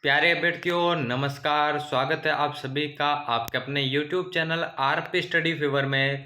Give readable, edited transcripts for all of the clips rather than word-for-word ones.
प्यारे अभ्यर्थियों नमस्कार। स्वागत है आप सभी का आपके अपने YouTube channel RP study fever में।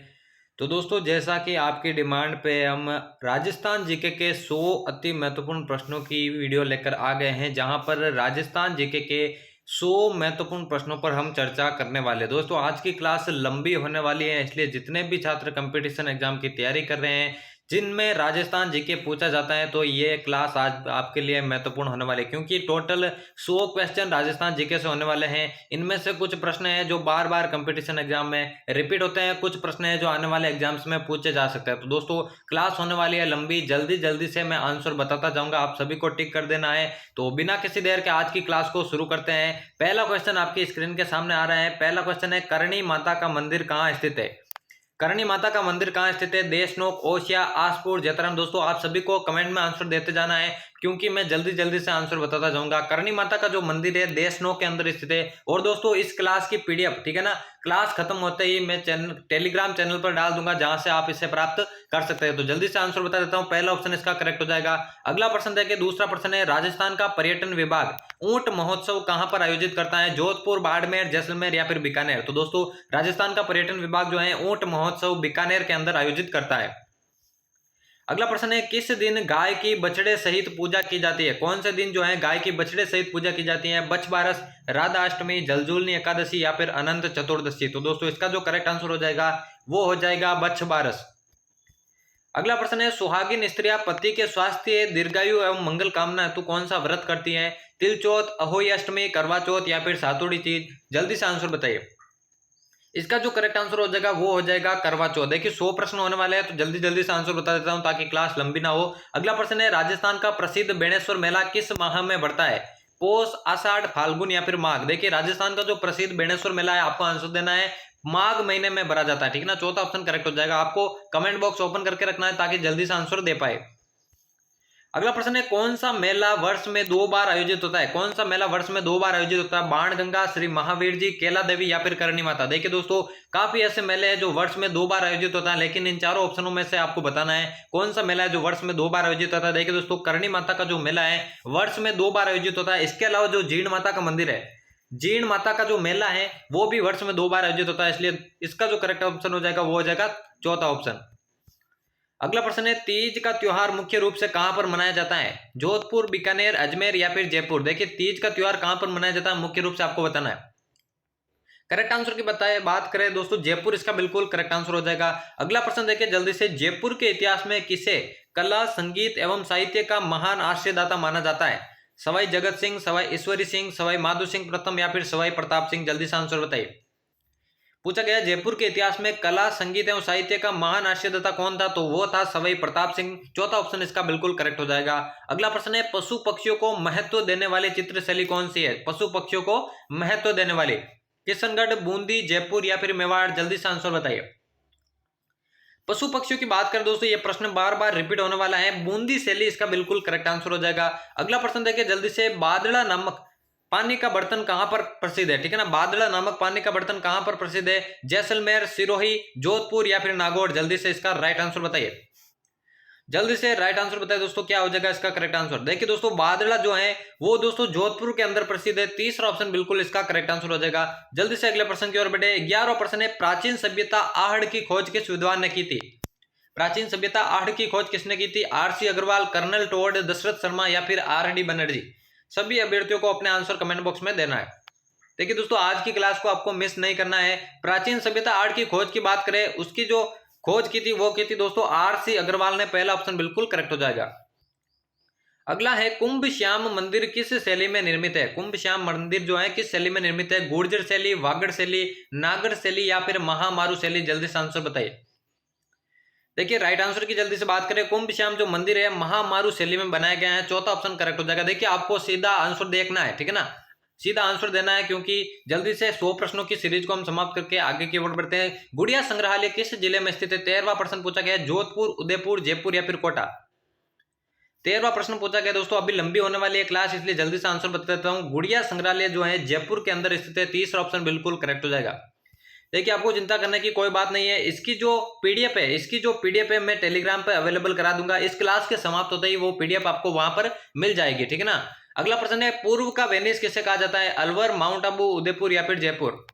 तो दोस्तों, जैसा कि आपकी डिमांड पे हम राजस्थान जीके के 100 अति महत्वपूर्ण प्रश्नों की वीडियो लेकर आ गए हैं, जहां पर राजस्थान जीके के 100 महत्वपूर्ण प्रश्नों पर हम चर्चा करने वाले हैं। दोस्तों, आज की क्लास लंबी होने वाली है, इसलिए जितने भी छात्र कंपटीशन एग्जाम की तैयारी कर रहे हैं जिनमें राजस्थान जीके पूछा जाता है, तो ये क्लास आज आपके लिए महत्वपूर्ण होने वाली है, क्योंकि टोटल 100 क्वेश्चन राजस्थान जीके से होने वाले हैं। इनमें से कुछ प्रश्न हैं जो बार बार कंपटीशन एग्जाम में रिपीट होते हैं, कुछ प्रश्न हैं जो आने वाले एग्जाम्स में पूछे जा सकते हैं। तो दोस्तों, क्लास होने वाली है लंबी, जल्दी जल्दी से मैं आंसर बताता जाऊंगा, आप सभी को टिक कर देना है। तो बिना किसी देर के आज की क्लास को शुरू करते हैं। पहला क्वेश्चन आपकी स्क्रीन के सामने आ रहा है। पहला क्वेश्चन है, करणी माता का मंदिर कहाँ स्थित है? करणी माता का मंदिर कहाँ स्थित है? देशनोक, ओसिया, आसपुर, जैतारण। दोस्तों, आप सभी को कमेंट में आंसर देते जाना है, क्योंकि मैं जल्दी जल्दी से आंसर बताता जाऊंगा। करणी माता का जो मंदिर है देशनोक के अंदर स्थित है। और दोस्तों, इस क्लास की पीडीएफ, ठीक है ना, क्लास खत्म होते ही मैं टेलीग्राम चैनल पर डाल दूंगा, जहां से आप इसे प्राप्त कर सकते हैं। तो जल्दी से आंसर बता देता हूं। पहला ऑप्शन इसका करेक्ट हो जाएगा। अगला प्रश्न देखिए, दूसरा प्रश्न है, राजस्थान का पर्यटन विभाग ऊंट महोत्सव कहां पर आयोजित करता है? जोधपुर, बाड़मेर, जैसलमेर या फिर बीकानेर। तो दोस्तों, राजस्थान का पर्यटन विभाग जो है ऊंट महोत्सव बीकानेर के अंदर आयोजित करता है। अगला प्रश्न है, किस दिन गाय की बछड़े सहित पूजा की जाती है? कौन से दिन जो है गाय की बछड़े सहित पूजा की जाती है? बछबारस, राधा अष्टमी, जलजूलनी एकादशी या फिर अनंत चतुर्दशी। तो दोस्तों, इसका जो करेक्ट आंसर हो जाएगा वो हो जाएगा बछबारस। अगला प्रश्न है, सुहागिन स्त्रियां पति के स्वास्थ्य, दीर्घायु एवं मंगल कामना हेतु कौन सा व्रत करती हैं? तिल चौथ, अहोई अष्टमी, करवा चौथ या फिर सातुड़ी तीज। जल्दी से आंसर बताइए। इसका जो करेक्ट आंसर हो जाएगा वो हो जाएगा करवा चौथ। देखिए, 100 प्रश्न होने वाले हैं, तो जल्दी जल्दी से आंसर बता देता हूं ताकि क्लास लंबी ना हो। अगला प्रश्न है, राजस्थान का प्रसिद्ध बेणेश्वर मेला किस माह में बढ़ता है? पोष, आषाढ़, फाल्गुन या फिर माघ। देखिए, राजस्थान का जो प्रसिद्ध बेणेश्वर मेला है, आपको आंसर देना है माघ महीने में भरा जाता है, ठीक है ना। चौथा ऑप्शन करेक्ट हो जाएगा। आपको कमेंट बॉक्स ओपन करके रखना है ताकि जल्दी से आंसर दे पाए। अगला प्रश्न है, कौन सा मेला वर्ष में 2 बार आयोजित होता है? कौन सा मेला वर्ष में 2 बार आयोजित होता है? बाणगंगा, श्री महावीर जी, केला देवी या फिर करणी माता। देखिए दोस्तों, काफी ऐसे मेले हैं जो वर्ष में 2 बार आयोजित होता है, लेकिन इन चारों ऑप्शनों में से आपको बताना है कौन सा मेला है जो वर्ष में 2 बार आयोजित होता है। देखिए दोस्तों, करणी माता का जो मेला है वर्ष में 2 बार आयोजित होता है। इसके अलावा जो जीण माता का मंदिर है, जीण माता का जो मेला है वो भी वर्ष में 2 बार आयोजित होता है, इसलिए इसका जो करेक्ट ऑप्शन हो जाएगा वो हो जाएगा चौथा ऑप्शन। अगला प्रश्न है, तीज का त्योहार मुख्य रूप से कहां पर मनाया जाता है? जोधपुर, बीकानेर, अजमेर या फिर जयपुर। देखिए, तीज का त्योहार कहां पर मनाया जाता है मुख्य रूप से आपको बताना है। करेक्ट आंसर की बात करें दोस्तों, जयपुर इसका बिल्कुल करेक्ट आंसर हो जाएगा। अगला प्रश्न देखिए जल्दी से, जयपुर के इतिहास में किसे कला, संगीत एवं साहित्य का महान आश्रयदाता माना जाता है? सवाई जगत सिंह, सवाई ईश्वरी सिंह, सवाई माधो सिंह प्रथम या फिर सवाई प्रताप सिंह। जल्दी से आंसर बताइए। पूछा गया, जयपुर के इतिहास में कला, संगीत एवं साहित्य का महान आश्रयदाता कौन था? तो वो था सवाई प्रताप सिंह। चौथा ऑप्शन इसका बिल्कुल करेक्ट हो जाएगा। अगला प्रश्न है, पशु पक्षियों को महत्व देने वाली चित्रशैली कौन सी है? पशु पक्षियों को महत्व देने वाली, किशनगढ़, बूंदी, जयपुर या फिर मेवाड़। जल्दी से आंसर बताइए। पशु पक्षियों की बात करें दोस्तों, ये प्रश्न बार बार रिपीट होने वाला है, बूंदी शैली इसका बिल्कुल करेक्ट आंसर हो जाएगा। अगला प्रश्न देखिए जल्दी से, बादड़ा नामक पानी का बर्तन कहां पर प्रसिद्ध है? ठीक है ना, बादड़ा नामक पानी का बर्तन कहां पर प्रसिद्ध है? जैसलमेर, सिरोही, जोधपुर या फिर नागौर। जल्दी से इसका राइट आंसर बताइए। जल्दी से राइट आंसर बताइए दोस्तों, क्या हो जाएगा इसका करेक्ट आंसर। देखिए दोस्तों, बादड़ा जो है वो दोस्तों जोधपुर के अंदर प्रसिद्ध है। तीसरा ऑप्शन बिल्कुल इसका करेक्ट आंसर हो जाएगा। जल्दी से अगले प्रश्न की ओर बढ़े। 11वां प्रश्न है, प्राचीन सभ्यता आहड़ की खोज किस विद्वान ने की थी? प्राचीन सभ्यता आहड़ की खोज किसने की थी? R C Agarwal, colonel Tod, Dashrath Sharma या फिर आर डी बनर्जी। सभी अभ्यर्थियों को अपने आंसर कमेंट बॉक्स में देना है। देखिए दोस्तों, आज की क्लास को आपको मिस नहीं करना है। प्राचीन सभ्यता आहड़ की खोज की बात करें, उसकी जो खोज की थी वो की थी दोस्तों आरसी अग्रवाल ने। पहला ऑप्शन बिल्कुल करेक्ट हो जाएगा। अगला है, कुंभ श्याम मंदिर किस शैली में निर्मित है? कुंभ श्याम मंदिर जो है किस शैली में निर्मित है? गुर्जर शैली, वागड़ शैली, नागर शैली या फिर महामारू शैली। जल्दी से आंसर बताइए। देखिए, राइट आंसर की जल्दी से बात करें, कुंभ श्याम जो मंदिर है महामारू शैली में बनाया गया है। चौथा ऑप्शन करेक्ट हो जाएगा। देखिए, आपको सीधा आंसर देखना है, ठीक है ना, सीधा आंसर देना है, क्योंकि जल्दी से 100 प्रश्नों की सीरीज को हम समाप्त करके आगे की ओर बढ़ते हैं। गुड़िया संग्रहालय किस जिले में स्थित है? 13वां प्रश्न पूछा गया, जोधपुर, उदयपुर, जयपुर या फिर कोटा। 13वां प्रश्न पूछा गया दोस्तों। अभी लंबी होने वाली है क्लास, इसलिए जल्दी से आंसर बता देता हूं। गुड़िया संग्रहालय जो है जयपुर के अंदर स्थित है। तीसरा ऑप्शन बिल्कुल करेक्ट हो जाएगा। देखिए, आपको चिंता करने की कोई बात नहीं है। इसकी जो पीडीएफ है मैं टेलीग्राम पे अवेलेबल करा दूंगा। इस क्लास के समाप्त होते ही वो पीडीएफ आपको वहां पर मिल जाएगी, ठीक है ना। अगला प्रश्न है पूर्व का वेनिस किसे कहा जाता है? अलवर, माउंट आबू, उदयपुर या फिर जयपुर।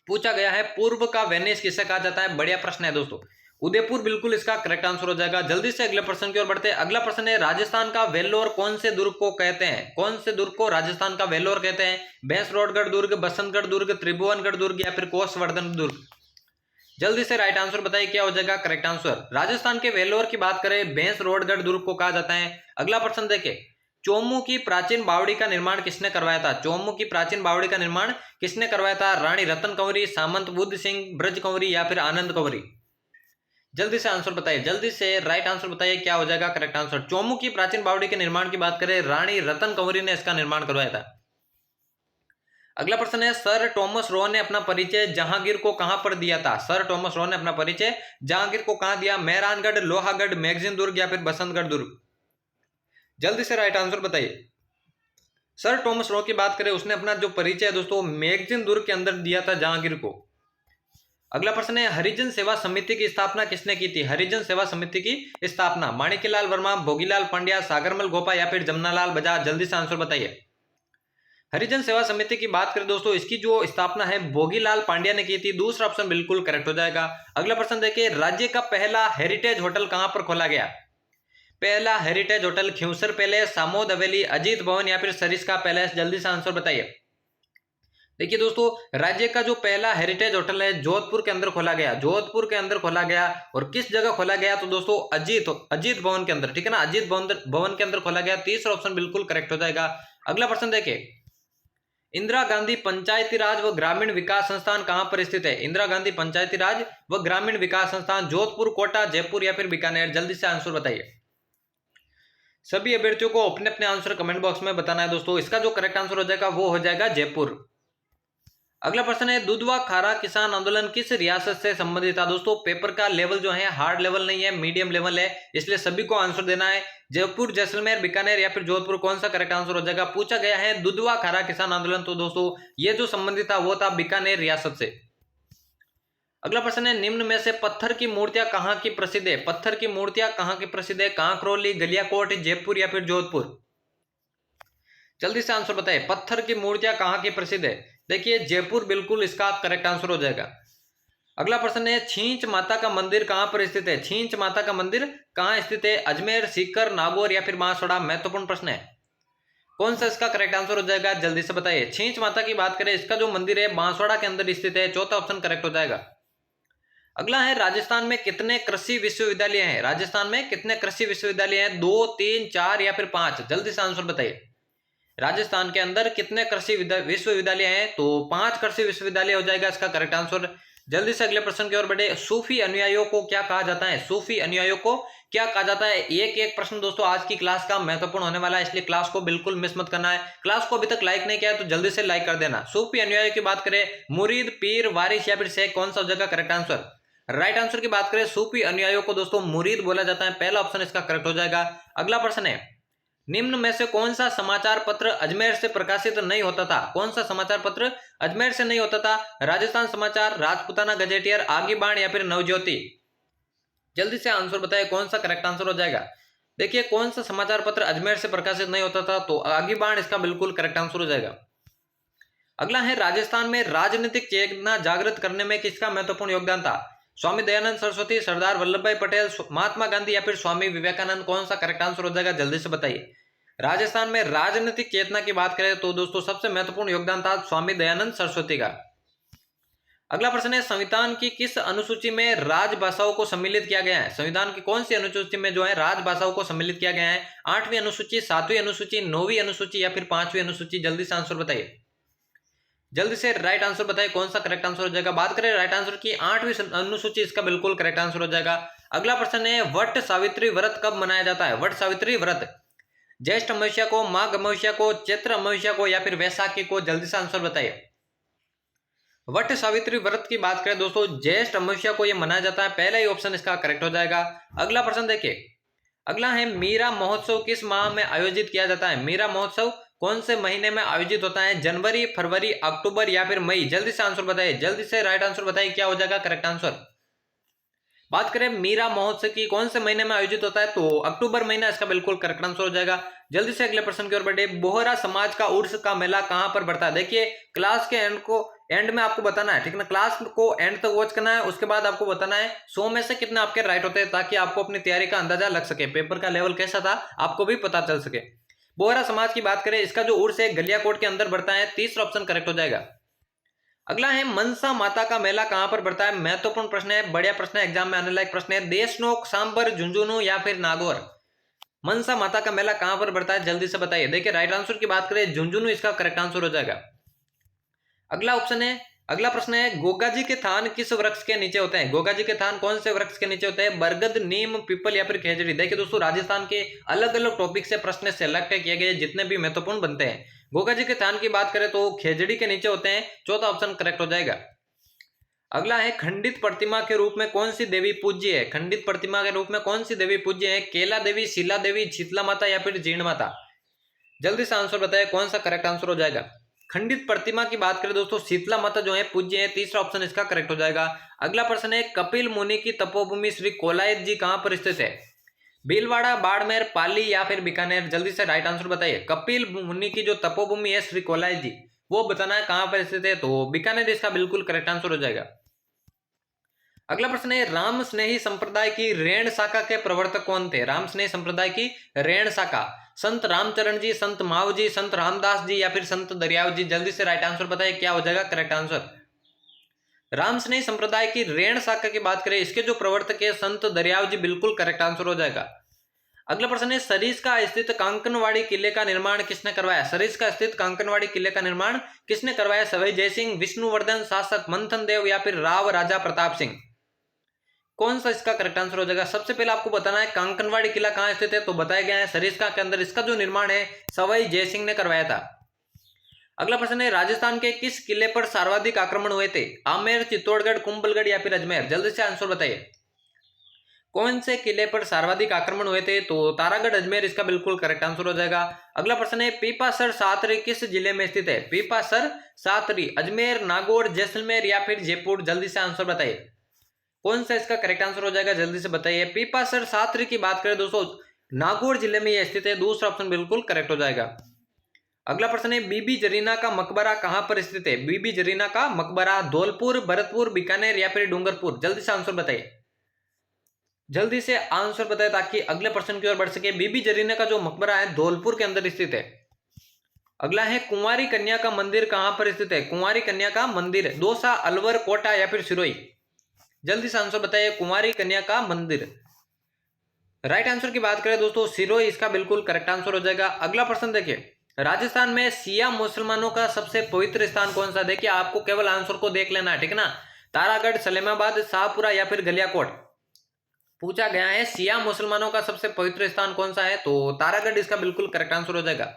पूछा गया है पूर्व का वेनिस किसे कहा जाता है। बढ़िया प्रश्न है दोस्तों, उदयपुर बिल्कुल इसका करेक्ट आंसर हो जाएगा। जल्दी से अगले प्रश्न की ओर बढ़ते हैं। अगला प्रश्न है राजस्थान का वेल्लोर कौन से दुर्ग को कहते हैं? कौन से दुर्ग को राजस्थान का वेल्लोर कहते हैं? भैंसरोडगढ़ दुर्ग, बसंतगढ़ दुर्ग, त्रिभुवनगढ़ दुर्ग या फिर कोसवर्धन दुर्ग। जल्दी से राइट आंसर बताइए क्या हो जाएगा करेक्ट आंसर। राजस्थान के वेल्लोर की बात करें भैंसरोडगढ़ दुर्ग को कहा जाता है। अगला प्रश्न देखिए, चोमू की प्राचीन बावड़ी का निर्माण किसने करवाया था? चोमू की प्राचीन बावड़ी का निर्माण किसने करवाया था? रानी रतन कंवरी, सामंत बुद्ध सिंह, ब्रज कंवरी या फिर आनंद कंवरी। जल्दी से आंसर बताइए, जल्दी से राइट आंसर बताइए क्या हो जाएगा करेक्ट आंसर। चोमू की प्राचीन बावड़ी के निर्माण की बात करें रानी रतन कंवरी ने इसका निर्माण करवाया था। अगला प्रश्न है सर टॉमस रो ने अपना परिचय जहांगीर को कहां पर दिया था? सर टॉमस रो ने अपना परिचय जहांगीर को कहां दिया? मेहरानगढ़, लोहागढ़, मैगजीन दुर्ग या फिर बसंतगढ़ दुर्ग। जल्दी से राइट आंसर बताइए। सर टॉमस रो की बात करें उसने अपना जो परिचय है दोस्तों मैगजीन दुर्ग के अंदर दिया था जहांगीर को। अगला प्रश्न है हरिजन सेवा समिति की स्थापना किसने की थी? हरिजन सेवा समिति की स्थापना माणिक्यलाल वर्मा, भोगीलाल पांड्या, सागरमल गोपा या फिर जमनालाल बजाज। जल्दी से आंसर बताइए। हरिजन सेवा समिति की बात करें दोस्तों इसकी जो स्थापना है भोगीलाल पांड्या ने की थी। दूसरा ऑप्शन बिल्कुल करेक्ट हो जाएगा। अगला प्रश्न देखिए राज्य का पहला हेरिटेज होटल कहां पर खोला गया? पहला heritage hotel Khinvsar palace, Samode हवेली, अजीत भवन या फिर सरिस्का पैलेस। जल्दी से आंसर बताइए। देखिए दोस्तों राज्य का जो पहला हेरिटेज होटल है जोधपुर के अंदर खोला गया। जोधपुर के अंदर खोला गया और किस जगह खोला गया? तो दोस्तों अजीत भवन के अंदर, ठीक है ना, अजीत भवन के अंदर खोला गया। तीसरा ऑप्शन बिल्कुल करेक्ट हो जाएगा। अगला प्रश्न देखिए इंदिरा गांधी पंचायती राज व ग्रामीण विकास संस्थान कहां पर स्थित है? इंदिरा गांधी पंचायती राज व ग्रामीण विकास संस्थान जोधपुर, कोटा, जयपुर या फिर बीकानेर। जल्दी से आंसर बताइए। सभी अभ्यर्थियों को अपने अपने आंसर कमेंट बॉक्स में बताना है दोस्तों। इसका जो करेक्ट आंसर हो जाएगा वो हो जाएगा जयपुर। अगला प्रश्न है दुधवा खारा किसान आंदोलन किस रियासत से संबंधित था? दोस्तों पेपर का लेवल जो है हार्ड लेवल नहीं है, मीडियम लेवल है, इसलिए सभी को आंसर देना है। जयपुर, जैसलमेर, बीकानेर या फिर जोधपुर, कौन सा करेक्ट आंसर हो जाएगा? पूछा गया है दुधवा खारा किसान आंदोलन, तो दोस्तों ये जो संबंधित था वो था बीकानेर रियासत से। अगला प्रश्न है निम्न में से पत्थर की मूर्तियां कहां की प्रसिद्ध है? पत्थर की मूर्तियां कहां की प्रसिद्ध है? कांकरोली, गलियाकोट, जयपुर या फिर जोधपुर। जल्दी से आंसर बताइए पत्थर की मूर्तियां कहां की प्रसिद्ध है? देखिए जयपुर बिल्कुल इसका करेक्ट आंसर हो जाएगा। अगला प्रश्न है छींच माता का मंदिर कहां पर स्थित है? छींच माता का मंदिर कहां स्थित है? अजमेर, सीकर, नागौर या फिर बांसवाड़ा। महत्वपूर्ण प्रश्न है, कौन सा इसका करेक्ट आंसर हो जाएगा? जल्दी से बताइए। छींच माता की बात करें इसका जो मंदिर है बांसवाड़ा के अंदर स्थित है। चौथा ऑप्शन करेक्ट हो जाएगा। अगला है राजस्थान में कितने कृषि विश्वविद्यालय हैं? राजस्थान में कितने कृषि विश्वविद्यालय हैं? 2, 3, 4 या फिर 5। जल्दी से आंसर बताइए। राजस्थान के अंदर कितने कृषि विश्वविद्यालय हैं? तो 5 कृषि विश्वविद्यालय हो जाएगा इसका करेक्ट आंसर। जल्दी से अगले प्रश्न की ओर बढ़े। सूफी अनुयायियों को क्या कहा जाता है? सूफी अनुयायियों को क्या कहा जाता है? एक एक प्रश्न दोस्तों आज की क्लास का महत्वपूर्ण होने वाला है, इसलिए क्लास को बिल्कुल मिस मत करना है। क्लास को अभी तक लाइक नहीं किया है तो जल्दी से लाइक कर देना। सूफी अनुयायियों की बात करें मुरीद, पीर, वारिस या फिर शेख, कौन सा हो जाएगा करेक्ट आंसर? राइट आंसर की बात करें सूफी अनुयायियों को दोस्तों मुरीद बोला जाता है। पहला ऑप्शन इसका करेक्ट हो जाएगा। अगला प्रश्न है निम्न में से कौन सा समाचार पत्र अजमेर से प्रकाशित नहीं होता था? कौन सा समाचार पत्र अजमेर से नहीं होता था? राजस्थान समाचार, राजपुताना गजेटियर, आगे बाण या फिर नवज्योति। जल्दी से आंसर बताइए कौन सा करेक्ट आंसर हो जाएगा। देखिए कौन सा समाचार पत्र अजमेर से प्रकाशित नहीं होता था? तो आगे बाण इसका बिल्कुल करेक्ट आंसर हो जाएगा। अगला है राजस्थान में राजनीतिक चेतना जागृत करने में किसका महत्वपूर्ण योगदान था? स्वामी दयानंद सरस्वती, सरदार वल्लभ भाई पटेल, महात्मा गांधी या फिर स्वामी विवेकानंद। कौन सा करेक्ट आंसर हो जाएगा? जल्दी से बताइए। राजस्थान में राजनीतिक चेतना की बात करें तो दोस्तों सबसे महत्वपूर्ण योगदान था स्वामी दयानंद सरस्वती का। अगला प्रश्न है संविधान की किस अनुसूची में राजभाषाओं को सम्मिलित किया गया है? संविधान की कौन सी अनुसूची में जो है राजभाषाओं को सम्मिलित किया गया है? 8वीं अनुसूची, 7वीं अनुसूची, 9वीं अनुसूची या फिर 5वीं अनुसूची। जल्दी से आंसर बताइए। जल्दी से राइट आंसर बताइए कौन सा करेक्ट आंसर हो जाएगा। बात करें राइट आंसर की 8वीं अनुसूची, इसका बिल्कुल करेक्ट आंसर हो जाएगा। अगला प्रश्न है वट सावित्री व्रत कब मनाया जाता है? वट सावित्री व्रत ज्येष्ठ अमावस्या को, माघ अमावस्या को, चैत्र अमावस्या को या फिर वैसाखी को। जल्दी से आंसर बताइए। वट सावित्री व्रत की बात करें दोस्तों ज्येष्ठ अमावस्या को यह मनाया जाता है। पहला ही ऑप्शन इसका करेक्ट हो जाएगा। अगला प्रश्न देखिए, अगला है मीरा महोत्सव किस माह में आयोजित किया जाता है? मीरा महोत्सव कौन से महीने में आयोजित होता है? जनवरी, फरवरी, अक्टूबर या फिर मई। जल्दी से आंसर बताइए। जल्दी से राइट आंसर बताइए क्या हो जाएगा करेक्ट आंसर। बात करें मीरा महोत्सव की, कौन से महीने में आयोजित होता है, तो अक्टूबर महीना इसका बिल्कुल करेक्ट आंसर हो जाएगा। जल्दी से अगले प्रश्न की ओर बढ़े। बोहरा समाज का उर्स का मेला कहां पर बढ़ता है? देखिए क्लास के एंड में आपको बताना है, ठीक है ना, क्लास को एंड तक वॉच करना है, उसके बाद आपको बताना है 100 में से कितने आपके राइट होते हैं, ताकि आपको अपनी तैयारी का अंदाजा लग सके, पेपर का लेवल कैसा था आपको भी पता चल सके। बोहरा समाज की बात करें, इसका जो उर्स है गलियाकोट के अंदर बढ़ता है, तीसरा ऑप्शन करेक्ट हो जाएगा। अगला है मनसा माता का मेला कहां पर बढ़ता है? महत्वपूर्ण प्रश्न है, बढ़िया प्रश्न है, एग्जाम में आने लायक प्रश्न है। देशनोक, सांबर, झुंझुनू या फिर नागौर? मनसा माता का मेला कहां पर बढ़ता है, जल्दी से बताइए। देखिए राइट आंसर की बात करें झुंझुनू इसका करेक्ट आंसर हो जाएगा। अगला प्रश्न है गोगा जी के थान किस वृक्ष के नीचे होते हैं? गोगा जी के थान कौन से वृक्ष के नीचे होते हैं? बरगद, नीम, पीपल या फिर खेजड़ी? देखिए दोस्तों राजस्थान के अलग अलग टॉपिक से प्रश्न सेलेक्ट किए गए जितने भी महत्वपूर्ण बनते हैं। गोगा जी के थान की बात करें तो खेजड़ी के नीचे होते हैं, चौथा ऑप्शन करेक्ट हो जाएगा। अगला है खंडित प्रतिमा के रूप में कौन सी देवी पूज्य है? खंडित प्रतिमा के रूप में कौन सी देवी पूज्य है? केला देवी, शीला देवी, शीतला माता या फिर जीर्ण माता? जल्दी से आंसर बताइए कौन सा करेक्ट आंसर हो जाएगा। खंडित प्रतिमा की बात करें दोस्तों शीतला माता जो है पूज्य है, तीसरा ऑप्शन इसका करेक्ट हो जाएगा। अगला प्रश्न है कपिल मुनि की तपोभूमि श्री कोलायत जी कहां पर स्थित है? भीलवाड़ा, बाड़मेर, पाली या फिर बीकानेर? जल्दी से राइट आंसर बताइए। कपिल मुनि की जो तपोभूमि है श्री कोलायत जी, वो बताना है कहां पर स्थित है, तो बीकानेर इसका बिल्कुल करेक्ट आंसर हो जाएगा। अगला प्रश्न है राम स्नेही संप्रदाय की रेण शाखा के प्रवर्तक कौन थे? राम स्नेही संप्रदाय की रेण शाखा, संत रामचरण जी, संत माव जी, संत रामदास जी या फिर संत दरियाव जी? जल्दी से राइट आंसर बताइए क्या हो जाएगा करेक्ट आंसर। राम स्नेही संप्रदाय की रेण शाखा की बात करें, इसके जो प्रवर्तक है संत दरियाव जी, बिल्कुल करेक्ट आंसर हो जाएगा। अगला प्रश्न है सरिस्का स्थित कांकनवाड़ी किले का निर्माण किसने करवाया? सरिस्का स्थित कांकनवाड़ी किले का निर्माण किसने करवाया? सवाई जयसिंह, विष्णुवर्धन, शासक मंथन देव या फिर राव राजा प्रताप सिंह? कौन सा इसका करेक्ट आंसर हो जाएगा? सबसे पहले आपको बताना है कांकनवाड़ी किला कहां स्थित है, तो बताया गया है सरिस्का के अंदर, इसका जो निर्माण है सवाई जयसिंह ने करवाया था। अगला प्रश्न है राजस्थान के किस किले पर सर्वाधिक आक्रमण हुए थे? आमेर, चित्तौड़गढ़, कुंभलगढ़ या फिर अजमेर? जल्दी से आंसर बताइए कौन से किले पर सर्वाधिक आक्रमण हुए थे, तो तारागढ़, अजमेर इसका बिल्कुल करेक्ट आंसर हो जाएगा। अगला प्रश्न है पीपासर सातरी किस जिले में स्थित है? पीपासर सातरी अजमेर, नागौर, जैसलमेर या फिर जयपुर? जल्दी से आंसर बताइए कौन सा इसका करेक्ट आंसर हो जाएगा, जल्दी से बताइए। पीपासर सातरी की बात करें दोस्तों नागौर जिले में यह स्थित है, दूसरा ऑप्शन बिल्कुल करेक्ट हो जाएगा। अगला प्रश्न है बीबी जरीना का मकबरा कहां पर स्थित है? बीबी जरीना का मकबरा धौलपुर, भरतपुर, बीकानेर या फिर डूंगरपुर? जल्दी से आंसर बताइए, जल्दी से आंसर बताए ताकि अगले प्रश्न की ओर बढ़ सके। बीबी जरीना का जो मकबरा है धौलपुर के अंदर स्थित है। अगला है कुंवारी कन्या का मंदिर कहां पर स्थित है? कुंवारी कन्या का मंदिर दौसा, अलवर, कोटा या फिर सिरोही? जल्दी से आंसर बताइए कुंवारी कन्या का मंदिर। राइट आंसर की बात करें दोस्तों सिरोही इसका बिल्कुल करेक्ट आंसर हो जाएगा। अगला प्रश्न देखिए राजस्थान में शिया मुसलमानों का सबसे पवित्र स्थान कौन सा? देखिए आपको केवल आंसर को देख लेना है, ठीक है ना। तारागढ़, सलेमाबाद, शाहपुरा या फिर गलियाकोट? पूछा गया है शिया मुसलमानों का सबसे पवित्र स्थान कौन सा है, तो तारागढ़ इसका बिल्कुल करेक्ट आंसर हो जाएगा।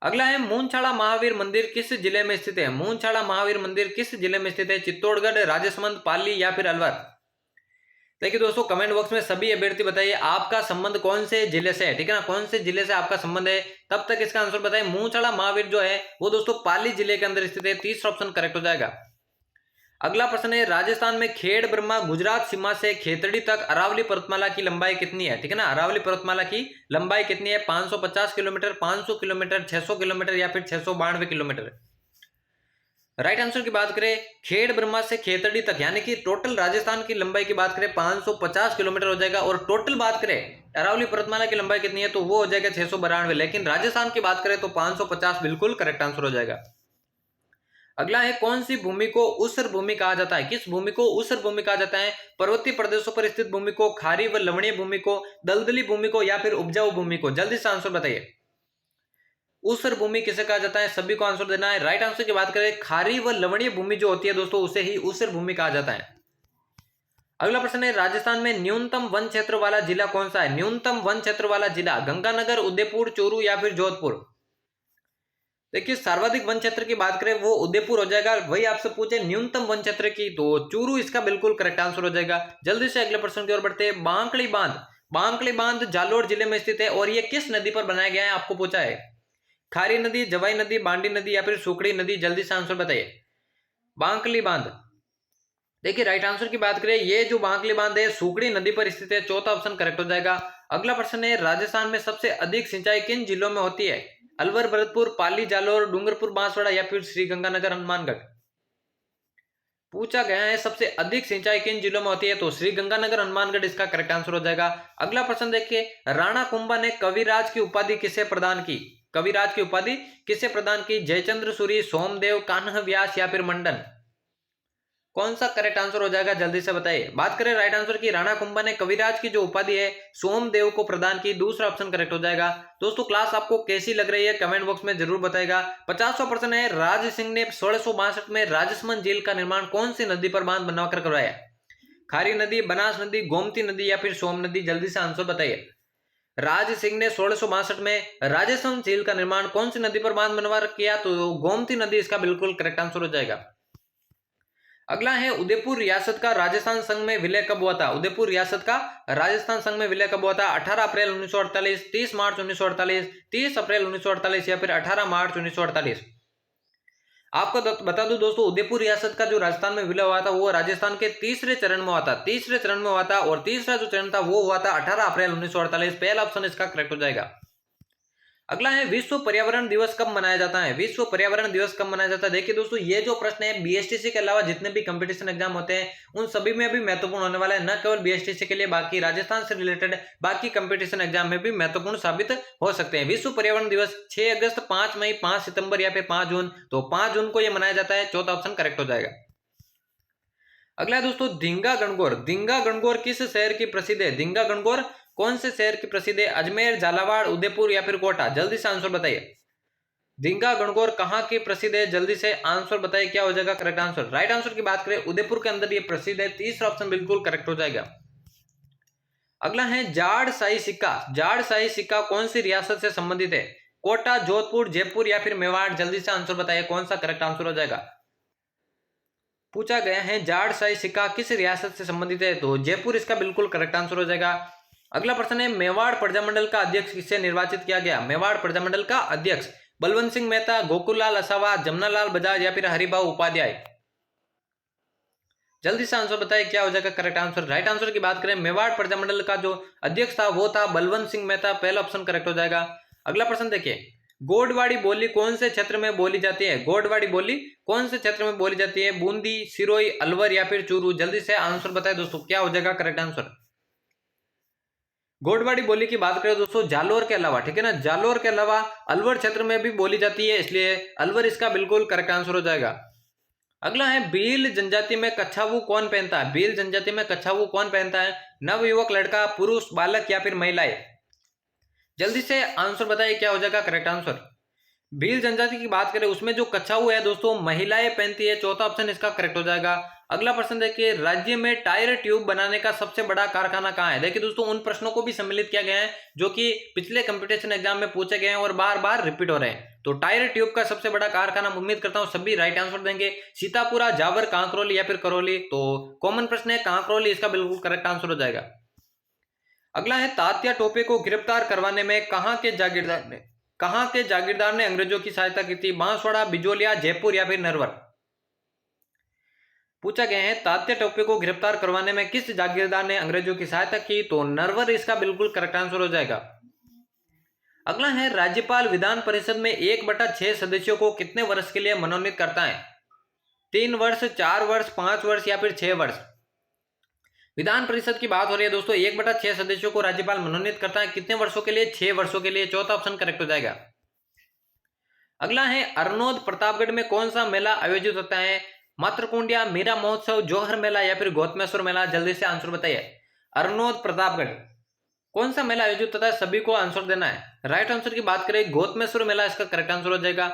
अगला है मूनछाड़ा महावीर मंदिर किस जिले में स्थित है? मूनछाड़ा महावीर मंदिर किस जिले में स्थित है? चित्तौड़गढ़, राजसमंद, पाली या फिर अलवर? देखिए दोस्तों कमेंट बॉक्स में सभी अभ्यर्थी बताइए आपका संबंध कौन से जिले से है, ठीक है ना, कौन से जिले से आपका संबंध है। तब तक इसका आंसर बताइए। मूनछाड़ा महावीर जो है वो दोस्तों पाली जिले के अंदर स्थित है, तीसरा ऑप्शन करेक्ट हो जाएगा। अगला प्रश्न है राजस्थान में खेड़ ब्रह्मा गुजरात सीमा से खेतड़ी तक अरावली पर्वतमाला की लंबाई कितनी है, ठीक है ना। अरावली पर्वतमाला की लंबाई कितनी है? 550 किलोमीटर, 500 किलोमीटर, 600 किलोमीटर या फिर 692 किलोमीटर? राइट आंसर की बात करें खेड़ ब्रह्मा से खेतड़ी तक यानी कि टोटल राजस्थान की लंबाई की बात करें 550 किलोमीटर हो जाएगा, और टोटल बात करें अरावली पर्वतमाला की लंबाई कितनी है तो वो हो जाएगा 692, लेकिन राजस्थान की बात करें तो 550 बिल्कुल करेक्ट आंसर हो जाएगा। अगला है कौन सी भूमि को ऊसर भूमि कहा जाता है? किस भूमि को ऊसर भूमि कहा जाता है? पर्वतीय प्रदेशों पर स्थित भूमि को, खारी व लवणीय भूमि को, दलदली भूमि को या फिर उपजाऊ भूमि को? जल्दी से आंसर बताइए ऊसर भूमि किसे कहा जाता है, सभी को आंसर देना है। राइट आंसर की बात करें खारी व लवणीय भूमि जो होती है दोस्तों उसे ही ऊसर भूमि कहा जाता है। अगला प्रश्न है राजस्थान में न्यूनतम वन क्षेत्र वाला जिला कौन सा है? न्यूनतम वन क्षेत्र वाला जिला गंगानगर, उदयपुर, चूरू या फिर जोधपुर? देखिए सर्वाधिक वन क्षेत्र की बात करें वो उदयपुर हो जाएगा, वही आपसे पूछे न्यूनतम वन क्षेत्र की तो चूरू इसका बिल्कुल करेक्ट आंसर हो जाएगा। जल्दी से अगले प्रश्न की ओर बढ़ते हैं। बांकड़ी बांध, बांकड़ी बांध जालोर जिले में स्थित है और ये किस नदी पर बनाया गया है आपको पूछा है? खारी नदी, जवाई नदी, बांडी नदी या फिर सुकड़ी नदी? जल्दी से आंसर बताइए। बांकड़ी बांध देखिए राइट आंसर की बात करें, ये जो बांकली बांध है सुकड़ी नदी पर स्थित है, चौथा ऑप्शन करेक्ट हो जाएगा। अगला प्रश्न है, राजस्थान में सबसे अधिक सिंचाई किन जिलों में होती है? अलवर, भरतपुर, पाली, जालौर, डूंगरपुर, बांसवाड़ा या फिर श्रीगंगानगर, हनुमानगढ़। पूछा गया है सबसे अधिक सिंचाई किन जिलों में होती है, तो श्रीगंगानगर, हनुमानगढ़ इसका करेक्ट आंसर हो जाएगा। अगला प्रश्न देखिए, राणा कुंभा ने कविराज की उपाधि किसे प्रदान की? कविराज की उपाधि किसे प्रदान की? जयचंद्र सूरी, सोमदेव, कान्ह व्यास या फिर मंडन। कौन सा करेक्ट आंसर हो जाएगा, जल्दी से बताइए। बात करें राइट आंसर की, राणा कुंभा ने कविराज की जो उपाधि है सोमदेव को प्रदान की, दूसरा ऑप्शन करेक्ट हो जाएगा। दोस्तों क्लास आपको कैसी लग रही है कमेंट बॉक्स में जरूर बताएगा। 50वां प्रश्न है, राज सिंह ने 1662 में राजसमंद झील का निर्माण कौन सी नदी पर बांध बनवाकर करवाया? खारी नदी, बनास नदी, गोमती नदी या फिर सोम नदी, जल्दी से आंसर बताइए। राज सिंह ने 1662 में राजसमंद झील का निर्माण कौन सी नदी पर बांध बनवा किया, तो गोमती नदी इसका बिल्कुल करेक्ट आंसर हो जाएगा। अगला है, उदयपुर रियासत का राजस्थान संघ में विलय कब हुआ था? उदयपुर रियासत का राजस्थान संघ में विलय कब हुआ था? 18 अप्रैल 1948, 30 मार्च 1948, 30 अप्रैल 1948 या फिर 18 मार्च 1948। आपको बता दूं दोस्तों, उदयपुर रियासत का जो राजस्थान में विलय हुआ था वो राजस्थान के तीसरे चरण में हुआ था, तीसरे चरण में हुआ था, और तीसरा जो चरण था वो हुआ था 18 अप्रैल 1948। पहला ऑप्शन इसका करेक्ट हो जाएगा। अगला है, विश्व पर्यावरण दिवस कब मनाया जाता है? विश्व पर्यावरण दिवस कब मनाया जाता है? देखिए दोस्तों, ये जो प्रश्न है बीएसटीसी के अलावा जितने भी कंपटीशन एग्जाम होते हैं उन सभी में भी महत्वपूर्ण होने वाला है, न केवल बीएसटीसी के लिए, बाकी राजस्थान से रिलेटेड बाकी कंपटीशन एग्जाम में भी महत्वपूर्ण साबित हो सकते हैं। विश्व पर्यावरण दिवस 6 अगस्त, 5 मई, 5 सितंबर या फिर 5 जून, तो 5 जून को यह मनाया जाता है, चौथा ऑप्शन करेक्ट हो जाएगा। अगला है दोस्तों, धींगा गणगौर। धींगा गणगौर किस शहर की प्रसिद्ध है? धींगा गणगौर कौन से शहर की प्रसिद्ध है? अजमेर, झालावाड़, उदयपुर या फिर कोटा, जल्दी से आंसर बताइए। धींगा गणगौर कहां की प्रसिद्ध है? जल्दी से आंसर बताइए, क्या हो जाएगा करेक्ट आंसर। राइट आंसर की बात करें, उदयपुर के अंदर ये प्रसिद्ध है, तीसरा ऑप्शन बिल्कुल करेक्ट हो जाएगा। अगला है, जाड़ शाही सिक्का। जाड़ शाही सिक्का कौन सी रियासत से संबंधित है? कोटा, जोधपुर, जयपुर या फिर मेवाड़, जल्दी से आंसर बताइए, कौन सा करेक्ट आंसर हो जाएगा। पूछा गया है, जाड़ शाही सिक्का किस रियासत से संबंधित है, तो जयपुर इसका बिल्कुल करेक्ट आंसर हो जाएगा। अगला प्रश्न है, मेवाड़ प्रजामंडल का अध्यक्ष किससे निर्वाचित किया गया? मेवाड़ प्रजामंडल का अध्यक्ष बलवंत सिंह मेहता, गोकुललाल असावा, जमनालाल बजाज या फिर हरिभाऊ उपाध्याय, जल्दी से आंसर बताइए, क्या हो जाएगा करेक्ट आंसर। राइट आंसर की बात करें, मेवाड़ प्रजामंडल का जो अध्यक्ष था वो था बलवंत सिंह मेहता, पहला ऑप्शन करेक्ट हो जाएगा। अगला प्रश्न देखिए, गोडवाड़ी बोली कौन से क्षेत्र में बोली जाती है? गोडवाड़ी बोली कौन से क्षेत्र में बोली जाती है? बूंदी, सिरोही, अलवर या फिर चूरू, जल्दी से आंसर बताए दोस्तों, क्या हो जाएगा करेक्ट आंसर। गोडवाड़ी बोली की बात करें दोस्तों, जालोर के अलावा, ठीक है ना, जालोर के अलावा अलवर क्षेत्र में भी बोली जाती है, इसलिए अलवर इसका बिल्कुल करेक्ट आंसर हो जाएगा। अगला है, भील जनजाति में कच्छावू कौन पहनता है? भील जनजाति में कच्छावू कौन पहनता है? नवयुवक, लड़का, पुरुष, बालक या फिर महिलाएं, जल्दी से आंसर बताइए, क्या हो जाएगा करेक्ट आंसर। भील जनजाति की बात करें उसमें जो कच्छाऊ है दोस्तों महिलाएं पहनती है, चौथा ऑप्शन इसका करेक्ट हो जाएगा। अगला प्रश्न देखिए, राज्य में टायर ट्यूब बनाने का सबसे बड़ा कारखाना कहाँ है? देखिए दोस्तों, उन प्रश्नों को भी सम्मिलित किया गया है जो कि पिछले कंपटीशन एग्जाम में पूछे गए हैं और बार बार रिपीट हो रहे हैं। तो टायर ट्यूब का सबसे बड़ा कारखाना, उम्मीद करता हूं सभी राइट आंसर देंगे, सीतापुरा, जावर, कांकरोली या फिर करौली, तो कॉमन प्रश्न है कांकरोली, इसका बिल्कुल करेक्ट आंसर हो जाएगा। अगला है, तात्या टोपे को गिरफ्तार करवाने में कहां के जागीरदार ने अंग्रेजों की सहायता की थी? बांसवाड़ा, बिजोलिया, जयपुर या फिर नरवर, पूछा गया है तात्या टोपे को गिरफ्तार करवाने में किस जागीरदार ने अंग्रेजों की सहायता की, तो नरवर इसका बिल्कुल करेक्ट आंसर हो जाएगा। अगला है, राज्यपाल विधान परिषद में 1/6 सदस्यों को कितने वर्ष के लिए मनोनीत करता है? 3 वर्ष, 4 वर्ष, 5 वर्ष या फिर 6 वर्ष। विधान परिषद की बात हो रही है दोस्तों, 1/6 सदस्यों को राज्यपाल मनोनीत करता है, कितने वर्षों के लिए? 6 वर्षों के लिए, चौथा ऑप्शन करेक्ट हो जाएगा। अगला है, अरनोद प्रतापगढ़ में कौन सा मेला आयोजित होता है? मातृकुंडिया, मीरा महोत्सव, जौहर मेला या फिर गौतमेश्वर मेला, जल्दी से आंसर बताइए। अरनोद प्रतापगढ़ कौन सा मेला आयोजित होता है, सभी को आंसर देना है। राइट आंसर की बात करें, गौतमेश्वर मेला इसका करेक्ट आंसर हो जाएगा।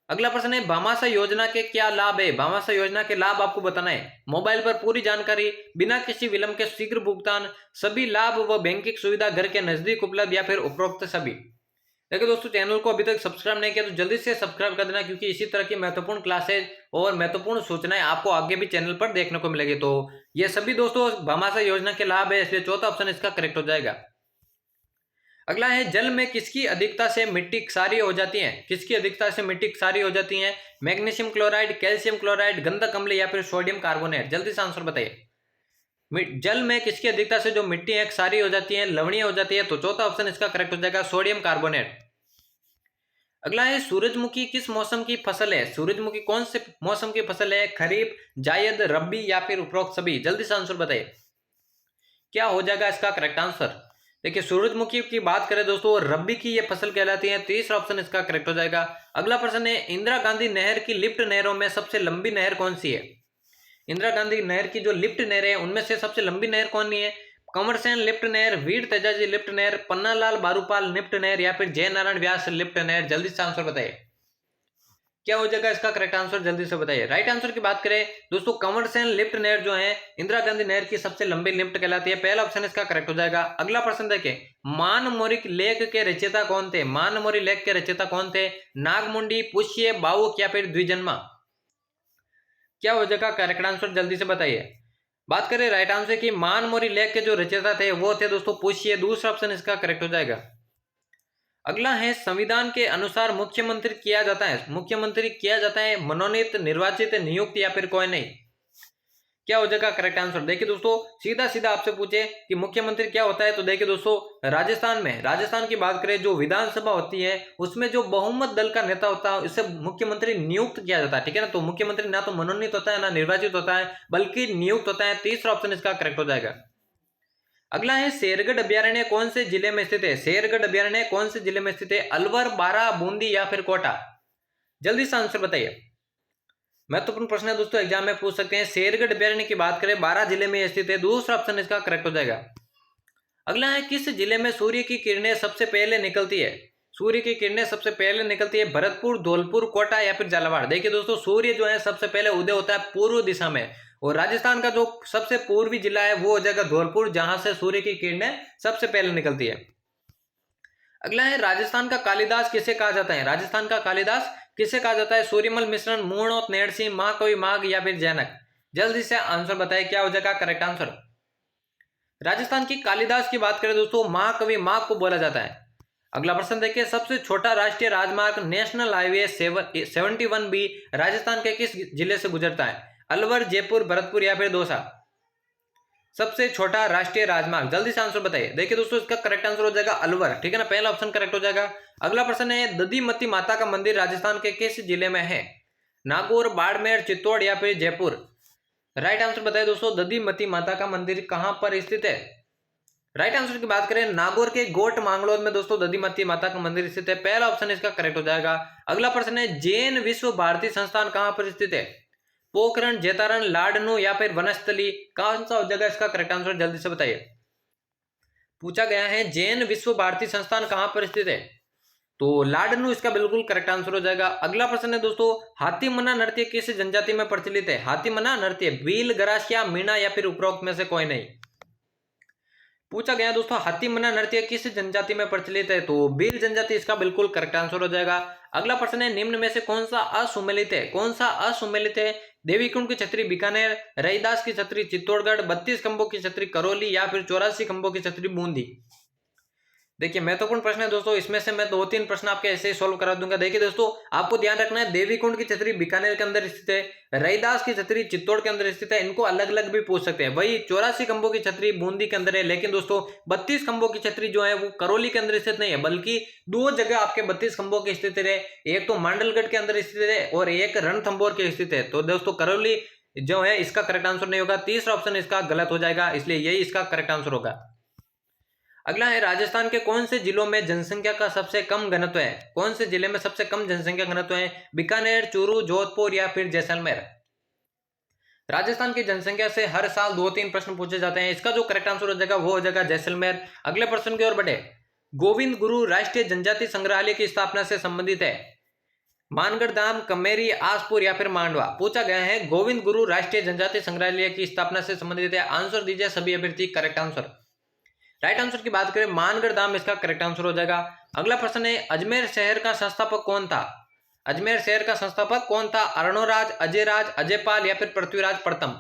अगला प्रश्न है, भामाशाह योजना के क्या लाभ है? भामाशाह योजना के लाभ आपको बताना है। मोबाइल पर पूरी जानकारी, बिना किसी विलंब के शीघ्र भुगतान, सभी लाभ व बैंकिंग सुविधा घर के नजदीक उपलब्ध या फिर उपरोक्त सभी। देखिए दोस्तों, चैनल को अभी तक सब्सक्राइब नहीं किया तो जल्दी से सब्सक्राइब कर देना, क्योंकि इसी तरह की महत्वपूर्ण क्लासेज और महत्वपूर्ण सूचनाएं आपको आगे भी चैनल पर देखने को मिलेगी। तो ये सभी दोस्तों भामाशाह योजना के लाभ है, इसलिए चौथा ऑप्शन इसका करेक्ट हो जाएगा। अगला है जल में किसकी अधिकता से मिट्टी क्षारीय हो जाती है? किसकी अधिकता से मिट्टी क्षारीय हो जाती है? मैग्नीशियम क्लोराइड, कैल्शियम क्लोराइड, गंधक अम्ल या फिर सोडियम कार्बोनेट? जल्दी से आंसर बताइए। जल में किसकी अधिकता से जो मिट्टी है क्षारीय हो जाती है, लवणीय हो जाती है? तो चौथा ऑप्शन इसका करेक्ट हो जाएगा, सोडियम कार्बोनेट। अगला है सूरजमुखी किस मौसम की फसल है? सूरजमुखी कौन से मौसम की फसल है? खरीफ, जायद, रबी या फिर उपरोक्त सभी? जल्दी से आंसर बताइए, क्या हो जाएगा इसका करेक्ट आंसर? देखिए सूरजमुखी की बात करें दोस्तों, रबी की ये फसल कहलाती है। तीसरा ऑप्शन इसका करेक्ट हो जाएगा। अगला प्रश्न है इंदिरा गांधी नहर की लिफ्ट नहरों में सबसे लंबी नहर कौन सी है? इंदिरा गांधी नहर की जो लिफ्ट नहर है उनमें से सबसे लंबी नहर कौन सी है? कंवरसेन लिफ्ट नहर, वीर तेजाजी लिफ्ट नहर, पन्नालाल बारूपाल लिफ्ट नहर या फिर जय नारायण व्यास लिफ्ट नहर? जल्दी से आंसर बताइए, क्या हो जाएगा इसका करेक्ट आंसर? जल्दी से बताइए। राइट आंसर की बात करें दोस्तों, कंवरसेन लिफ्ट नहर जो है इंदिरा गांधी नहर की सबसे लंबी लिफ्ट कहलाती है। पहला ऑप्शन इसका करेक्ट हो जाएगा। अगला प्रश्न देखिए, मानमोरी लेख के रचयिता कौन थे? मानमोरी लेख के रचयिता कौन थे? नागमुंडी, पुष्य, बावुक या फिर द्विजन्मा? क्या हो जाएगा करेक्ट आंसर? जल्दी से बताइए। बात करें राइट आंसर की, मानमोरी लेख के जो रचयिता थे वो थे दोस्तों पुष्य। दूसरा ऑप्शन इसका करेक्ट हो जाएगा। अगला है संविधान के अनुसार मुख्यमंत्री किया जाता है, मुख्यमंत्री किया जाता है मनोनीत, निर्वाचित, नियुक्त या फिर कोई नहीं? क्या हो जाएगा करेक्ट आंसर? देखिए दोस्तों, सीधा सीधा आपसे पूछे कि मुख्यमंत्री क्या होता है, तो देखिए दोस्तों राजस्थान में, राजस्थान की बात करें जो विधानसभा होती है उसमें जो बहुमत दल का नेता होता है इससे मुख्यमंत्री नियुक्त किया जाता है, ठीक है ना। तो मुख्यमंत्री ना तो मनोनीत होता है ना निर्वाचित होता है बल्कि नियुक्त होता है। तीसरा ऑप्शन इसका करेक्ट हो जाएगा। अगला है शेरगढ़ अभ्यारण्य कौन से जिले में स्थित है? शेरगढ़ अभ्यारण्य कौन से जिले में स्थित है? अलवर, बारा, बूंदी या फिर कोटा? जल्दी से आंसर बताइए। महत्वपूर्ण प्रश्न है दोस्तों, एग्जाम में पूछ सकते हैं। शेरगढ़ अभ्यारण्य की बात करें 12 जिले में स्थित है। दूसरा ऑप्शन इसका करेक्ट हो जाएगा। अगला है किस जिले में सूर्य की किरणें सबसे पहले निकलती है? सूर्य की किरणें सबसे पहले निकलती है भरतपुर, धौलपुर, कोटा या फिर झालावाड़? देखिए दोस्तों, सूर्य जो है सबसे पहले उदय होता है पूर्व दिशा में, और राजस्थान का जो सबसे पूर्वी जिला है वो हो जाएगा धौलपुर, जहां से सूर्य की किरणें सबसे पहले निकलती है। अगला है राजस्थान का कालिदास किसे कहा जाता है? राजस्थान का कालिदास किसे कहा जाता है? सूर्यमल मिश्रण, मूर्णोत, नैणसी, महाकवि माघ या फिर जैनक? जल्दी से आंसर बताइए, क्या हो जाएगा करेक्ट आंसर? राजस्थान की कालिदास की बात करें दोस्तों, महाकवि माघ को बोला जाता है। अगला प्रश्न देखिए, सबसे छोटा राष्ट्रीय राजमार्ग नेशनल हाईवे 71B राजस्थान के किस जिले से गुजरता है? अलवर, जयपुर, भरतपुर या फिर दौसा? सबसे छोटा राष्ट्रीय राजमार्ग, जल्दी से आंसर बताइए। देखिए दोस्तों, इसका करेक्ट आंसर हो जाएगा अलवर, ठीक है ना, पहला ऑप्शन करेक्ट हो जाएगा। अगला प्रश्न है दधीमती माता का मंदिर राजस्थान के किस जिले में है? नागौर, बाड़मेर, चित्तौड़ या फिर जयपुर? राइट आंसर बताइए दोस्तों, दधीमती माता का मंदिर कहां पर स्थित है? राइट आंसर की बात करें नागौर के गोट मांगलोद में दोस्तों दधीमती माता का मंदिर स्थित है। पहला ऑप्शन इसका करेक्ट हो जाएगा। अगला प्रश्न है जैन विश्व भारती संस्थान कहां पर स्थित है? पोखरण, जेतारण, लाडनू या फिर वनस्थली? कौन सा हो जाएगा इसका करेक्ट आंसर? जल्दी से बताइए। पूछा गया है जैन विश्व भारती संस्थान कहां पर स्थित है, तो लाडनू इसका बिल्कुल करेक्ट आंसर हो जाएगा। अगला प्रश्न है दोस्तों, हाथीमना नृत्य किस जनजाति में प्रचलित है? हाथीमना नृत्य भील, गरासिया, मीणा या फिर उपरोक्त में से कोई नहीं? पूछा गया दोस्तों हाथीमना नृत्य किस जनजाति में प्रचलित है, तो भील जनजाति इसका बिल्कुल करेक्ट आंसर हो जाएगा। अगला प्रश्न है निम्न में से कौन सा असुमेलित है? कौन सा असुमेलित है? देवीकुंड की छतरी बीकानेर, रैदास की छतरी चित्तौड़गढ़, 32 खंभों की छतरी करौली या फिर 84 खंभों की छतरी बूंदी? देखिए महत्वपूर्ण प्रश्न है दोस्तों, इसमें से मैं 2-3 प्रश्न आपके ऐसे ही सोल्व करा दूंगा। देखिए दोस्तों, आपको ध्यान रखना है देवीकुंड की छतरी बीकानेर के अंदर स्थित है, रैदास की छतरी चित्तौड़ के अंदर स्थित है, इनको अलग अलग भी पूछ सकते हैं। वही 84 खंभों की छतरी बूंदी के अंदर है, लेकिन दोस्तों 32 खंभों की छतरी जो है वो करौली के अंदर स्थित नहीं है, बल्कि 2 जगह आपके 32 खंभों की स्थित है। एक तो मांडलगढ़ के अंदर स्थित है और एक रणथंभौर के स्थित है। तो दोस्तों करौली जो है इसका करेक्ट आंसर नहीं होगा, तीसरा ऑप्शन इसका गलत हो जाएगा, इसलिए यही इसका करेक्ट आंसर होगा। अगला है राजस्थान के कौन से जिलों में जनसंख्या का सबसे कम घनत्व है? कौन से जिले में सबसे कम जनसंख्या घनत्व है? बीकानेर, चूरू, जोधपुर या फिर जैसलमेर? राजस्थान की जनसंख्या से हर साल 2-3 प्रश्न पूछे जाते हैं, इसका जो करेक्ट आंसर हो जाएगा वो हो जाएगा जैसलमेर। अगले प्रश्न की ओर बढ़े, गोविंद गुरु राष्ट्रीय जनजाति संग्रहालय की स्थापना से संबंधित है? मानगढ़ धाम, कमेरी, आसपुर या फिर मांडवा? पूछा गया है गोविंद गुरु राष्ट्रीय जनजाति संग्रहालय की स्थापना से संबंधित है। आंसर दीजिए सभी अभ्यर्थी करेक्ट आंसर। राइट आंसर की बात करें मानगढ़ धाम इसका करेक्ट आंसर हो जाएगा। अगला प्रश्न है अजमेर शहर का संस्थापक कौन था? अजमेर शहर का संस्थापक कौन था? अरणोराज, अजयराज, अजयपाल या फिर पृथ्वीराज प्रथम?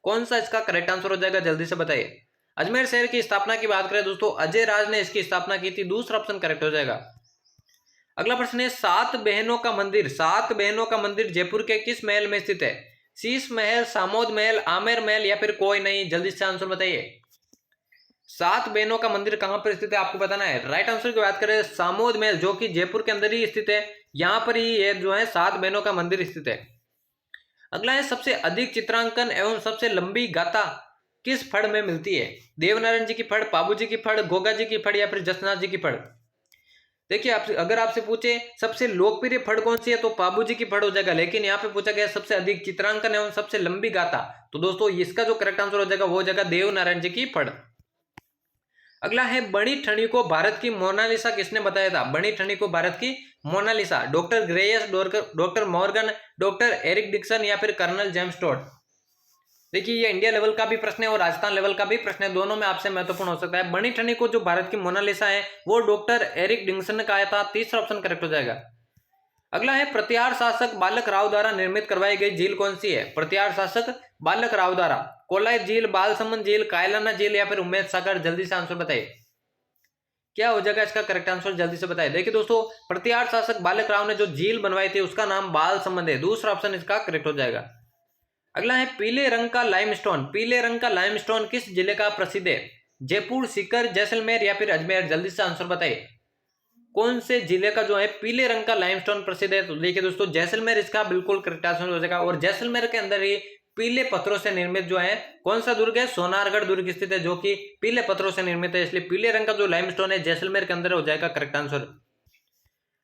कौन सा इसका करेक्ट आंसर हो जाएगा? जल्दी से बताइए। अजमेर शहर की स्थापना की बात करें दोस्तों, अजय राज ने इसकी स्थापना की थी। दूसरा ऑप्शन करेक्ट हो जाएगा। अगला प्रश्न है, सात बहनों का मंदिर, सात बहनों का मंदिर जयपुर के किस महल में स्थित है? शीश महल, सामोद महल, आमेर महल या फिर कोई नहीं? जल्दी से आंसर बताइए। सात बहनों का मंदिर कहां पर स्थित है आपको बताना है। राइट आंसर की बात करें, सामोद महल, जो कि जयपुर के अंदर ही स्थित है। यहां पर ही ये जो है सात बहनों का मंदिर स्थित है। अगला है, सबसे अधिक चित्रांकन एवं सबसे लंबी गाथा किस फड़ में मिलती है? देवनारायण जी की फड़, पाबू जी की फड़, गोगा जी की फड़ या फिर जसनाथ जी की फड़? देखिए, आपसे अगर आपसे पूछे सबसे लोकप्रिय फड़ कौन सी है तो पाबू जी की फड़ हो जाएगा, लेकिन यहाँ पे पूछा गया सबसे अधिक चित्रांकन एवं सबसे लंबी गाथा, तो दोस्तों इसका जो करेक्ट आंसर हो जाएगा वो हो जाएगा देवनारायण जी की फड़। अगला है, बणी ठनी को भारत की मोनालिसा किसने बताया था? बणी ठनी को भारत की मोनालिसा डॉक्टर ग्रेयस, doctor Morgan, doctor Eric Dixon या फिर कर्नल जेम्स टॉड? देखिए, ये इंडिया लेवल का भी प्रश्न है और राजस्थान लेवल का भी प्रश्न है, दोनों में आपसे महत्वपूर्ण हो सकता है। बणी ठनी को जो भारत की मोनालिसा है वो डॉक्टर एरिक डिक्सन ने कहा था। तीसरा ऑप्शन करेक्ट हो जाएगा। अगला है, प्रतिहार शासक बालक राव द्वारा निर्मित करवाई गई झील कौन सी है? प्रतिहार शासक बालक राव द्वारा कोलाई झील, बालसमंद झील, कायलाना झील या फिर उम्मेद सागर? जल्दी से आंसर बताइए, क्या हो जाएगा इसका करेक्ट आंसर? जल्दी से बताइए। देखिए दोस्तों, प्रतिहार शासक बालक राव ने जो झील बनवाई थी उसका नाम बालसमंद है। दूसरा ऑप्शन इसका करेक्ट हो जाएगा। अगला है, पीले रंग का लाइमस्टोन, पीले रंग का लाइमस्टोन किस जिले का प्रसिद्ध है? जयपुर, सीकर, जैसलमेर या फिर अजमेर? जल्दी से आंसर बताइए, कौन से जिले का जो है पीले रंग का लाइमस्टोन प्रसिद्ध है? तो देखिए दोस्तों, जैसलमेर इसका बिल्कुल करेक्ट आंसर हो जाएगा। और जैसलमेर के अंदर ही पीले पत्थरों से निर्मित जो है कौन सा दुर्ग है? सोनारगढ़ दुर्ग स्थित है, जो कि पीले पत्थरों से निर्मित है, इसलिए पीले रंग का जो लाइमस्टोन है जैसलमेर के अंदर हो जाएगा करेक्ट आंसर।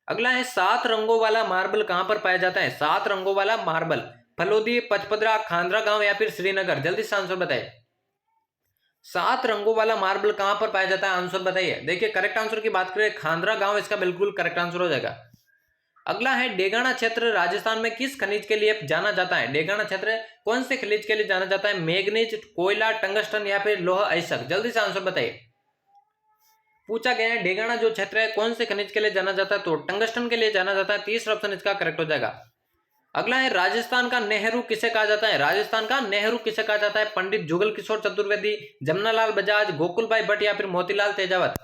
अगला है, सात रंगों वाला मार्बल कहां पर पाया जाता है? सात रंगों वाला मार्बल फलोदी, पचपदरा, खांडरा गांव या फिर श्रीनगर? जल्दी से आंसर बताइए, सात रंगों वाला मार्बल कहां पर पाया जाता है? आंसर बताइए। देखिए, करेक्ट आंसर की बात करें खांडरा गांव इसका बिल्कुल करेक्ट आंसर हो जाएगा। अगला है, डेगाना क्षेत्र राजस्थान में किस खनिज के लिए जाना जाता है? डेगाना क्षेत्र कौन से खनिज के लिए जाना जाता है? मैग्नीज, कोयला, टंगस्टन या फिर लोह अयस्क? जल्दी से आंसर बताइए। पूछा गया है डेगाना जो क्षेत्र है कौन से खनिज के लिए जाना जाता है, तो टंगस्टन के लिए जाना जाता है। तीसरा ऑप्शन इसका करेक्ट हो जाएगा। अगला है, राजस्थान का नेहरू किसे कहा जाता है? राजस्थान का नेहरू किसे कहा जाता है? पंडित जुगल किशोर चतुर्वेदी, जमनालाल बजाज, गोकुल भाई भट्ट या फिर मोतीलाल तेजावत?